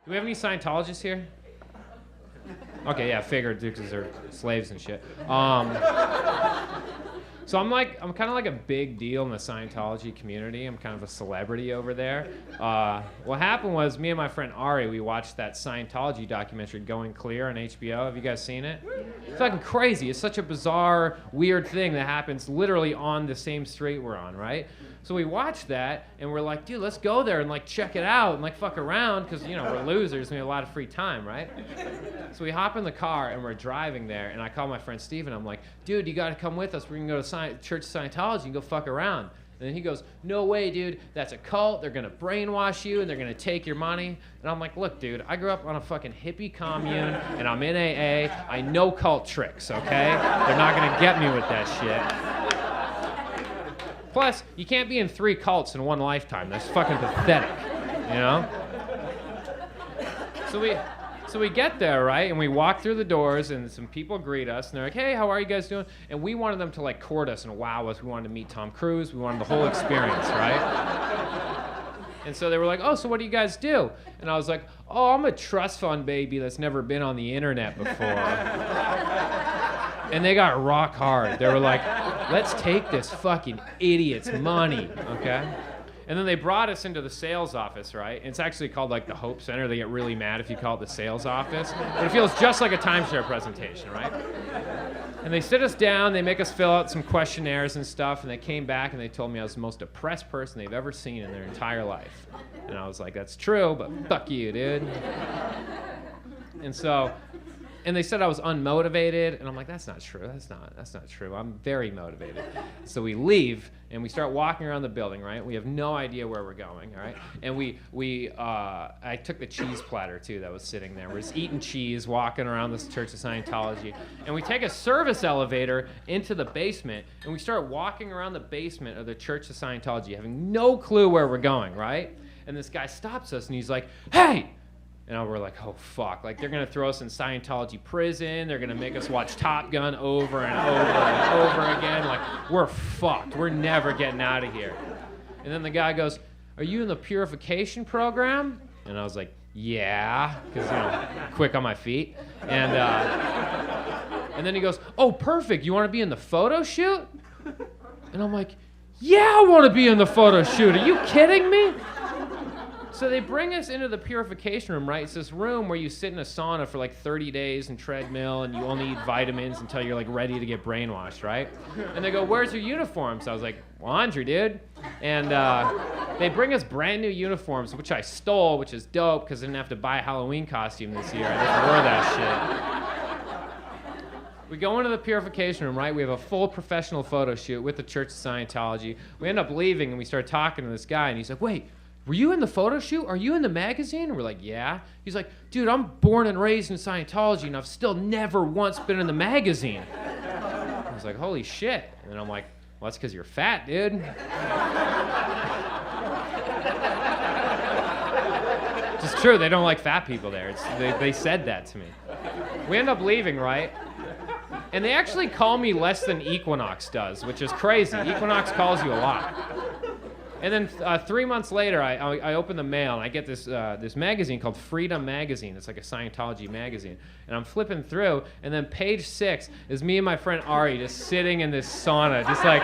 we have any Scientologists here? Okay, yeah, figured because they're slaves and shit. So I'm kind of like a big deal in the Scientology community. I'm kind of a celebrity over there. What happened was me and my friend Ari, we watched that Scientology documentary, Going Clear, on HBO. Have you guys seen it? It's fucking crazy. It's such a bizarre, weird thing that happens literally on the same street we're on, right? So we watched that, and we're like, dude, let's go there and, like, check it out and, like, fuck around because, you know, we're losers and we have a lot of free time, right? So we hop in the car, and we're driving there, and I call my friend Steven. I'm like, dude, you got to come with us. We're going to go to Church of Scientology and go fuck around. And then he goes, no way, dude. That's a cult. They're going to brainwash you, and they're going to take your money. And I'm like, look, dude, I grew up on a fucking hippie commune, and I'm in AA. I know cult tricks, okay? They're not going to get me with that shit. Plus, you can't be in 3 cults in one lifetime. That's fucking pathetic, you know? So we get there, right? And we walk through the doors, and some people greet us, and they're like, hey, how are you guys doing? And we wanted them to, like, court us and wow us. We wanted to meet Tom Cruise. We wanted the whole experience, right? And so they were like, oh, so what do you guys do? And I was like, oh, I'm a trust fund baby that's never been on the internet before. And they got rock hard. They were like, let's take this fucking idiot's money, okay? And then they brought us into the sales office, right? It's actually called, like, the Hope Center. They get really mad if you call it the sales office. But it feels just like a timeshare presentation, right? And they sit us down. They make us fill out some questionnaires and stuff. And they came back and they told me I was the most depressed person they've ever seen in their entire life. And I was like, that's true, but fuck you, dude. And they said I was unmotivated, and I'm like, that's not true. That's not true. I'm very motivated. So we leave, and we start walking around the building, right? We have no idea where we're going, all right? And I took the cheese platter, too, that was sitting there. We're just eating cheese, walking around this Church of Scientology. And we take a service elevator into the basement, and we start walking around the basement of the Church of Scientology, having no clue where we're going, right? And this guy stops us, and he's like, hey! And we're like, oh, fuck. Like, they're going to throw us in Scientology prison. They're going to make us watch Top Gun over and over and over again. Like, we're fucked. We're never getting out of here. And then the guy goes, are you in the purification program? And I was like, yeah, because, you know, quick on my feet. And then he goes, oh, perfect. You want to be in the photo shoot? And I'm like, yeah, I want to be in the photo shoot. Are you kidding me? So they bring us into the purification room, right? It's this room where you sit in a sauna for like 30 days and treadmill, and you only eat vitamins until you're like ready to get brainwashed, right? And they go, where's your uniform? So I was like, laundry, dude. And they bring us brand new uniforms, which I stole, which is dope because I didn't have to buy a Halloween costume this year. I just wore that shit. We go into the purification room, right? We have a full professional photo shoot with the Church of Scientology. We end up leaving, and we start talking to this guy, and he's like, wait, were you in the photo shoot? Are you in the magazine? And we're like, yeah. He's like, dude, I'm born and raised in Scientology, and I've still never once been in the magazine. I was like, holy shit. And then I'm like, well, that's because you're fat, dude. It's true. They don't like fat people there. They said that to me. We end up leaving, right? And they actually call me less than Equinox does, which is crazy. Equinox calls you a lot. And then 3 months later, I open the mail, and I get this magazine called Freedom Magazine. It's like a Scientology magazine. And I'm flipping through, and then page 6 is me and my friend Ari just sitting in this sauna, just like